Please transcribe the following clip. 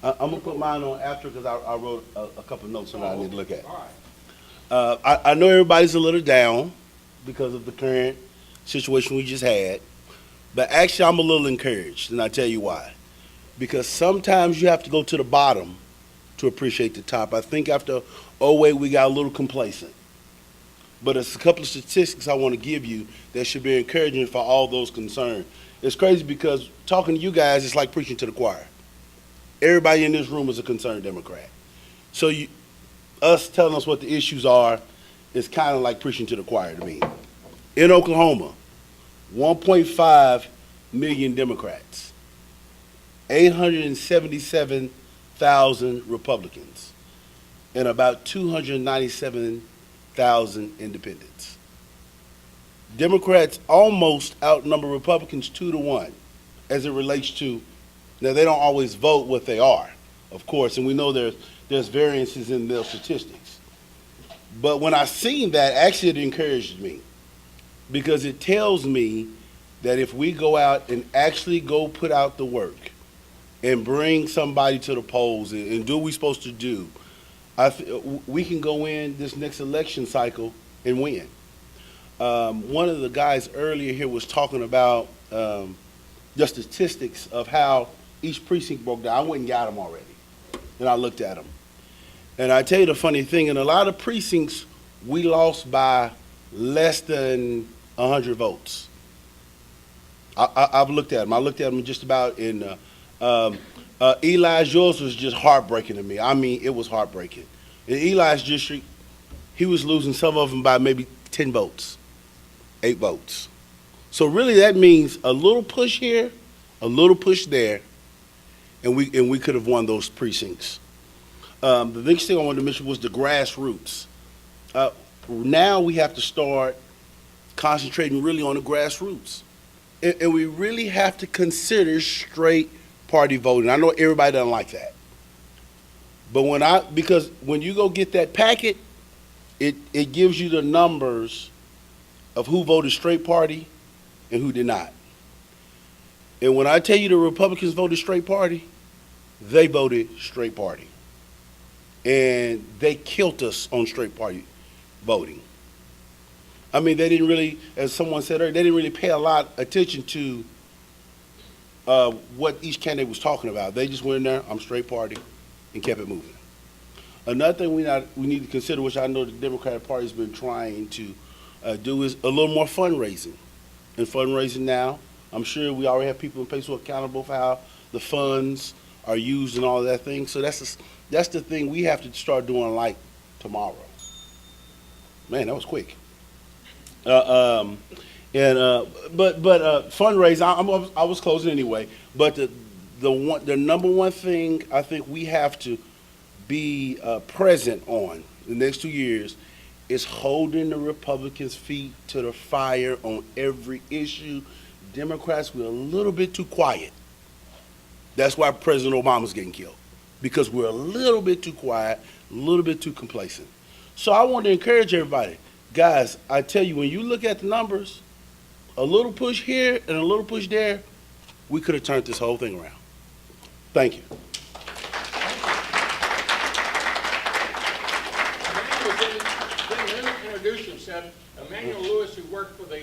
I'm gonna put mine on after because I wrote a couple notes that I need to look at. All right. I know everybody's a little down because of the current situation we just had, but actually I'm a little encouraged, and I tell you why. Because sometimes you have to go to the bottom to appreciate the top. I think after '08 we got a little complacent. But it's a couple of statistics I want to give you that should be encouraging for all those concerned. It's crazy because talking to you guys is like preaching to the choir. Everybody in this room is a concerned Democrat. So us telling us what the issues are is kind of like preaching to the choir to me. In Oklahoma, 1.5 million Democrats, 877,000 Republicans, and about 297,000 independents. Democrats almost outnumber Republicans 2-1 as it relates to, now they don't always vote what they are, of course, and we know there's variances in their statistics. But when I seen that, actually it encouraged me because it tells me that if we go out and actually go put out the work and bring somebody to the polls and do what we're supposed to do, we can go in this next election cycle and win. One of the guys earlier here was talking about the statistics of how each precinct broke down. I went and got them already, and I looked at them. And I tell you the funny thing, in a lot of precincts, we lost by less than 100 votes. I've looked at them. I looked at them just about in Eli's, yours was just heartbreaking to me. I mean, it was heartbreaking. In Eli's district, he was losing some of them by maybe 10 votes, 8 votes. So really that means a little push here, a little push there, and we could have won those precincts. The next thing I wanted to mention was the grassroots. Now we have to start concentrating really on the grassroots. And we really have to consider straight party voting. I know everybody doesn't like that. But because when you go get that packet, it gives you the numbers of who voted straight party and who did not. And when I tell you the Republicans voted straight party, they voted straight party. And they killed us on straight party voting. I mean, they didn't really, as someone said earlier, they didn't really pay a lot of attention to what each candidate was talking about. They just went in there, I'm straight party, and kept it moving. Another thing we need to consider, which I know the Democratic Party has been trying to do, is a little more fundraising. And fundraising now, I'm sure we already have people in place who are accountable for how the funds are used and all of that thing. So that's the thing we have to start doing like tomorrow. Man, that was quick. But fundraising, I was closing anyway. But the number one thing I think we have to be present on the next 2 years is holding the Republicans' feet to the fire on every issue. Democrats were a little bit too quiet. That's why President Obama's getting killed, because we're a little bit too quiet, a little bit too complacent. So I want to encourage everybody. Guys, I tell you, when you look at the numbers, a little push here and a little push there, we could have turned this whole thing around. Thank you. Emanuel didn't introduce himself. Emanuel Lewis, who worked for the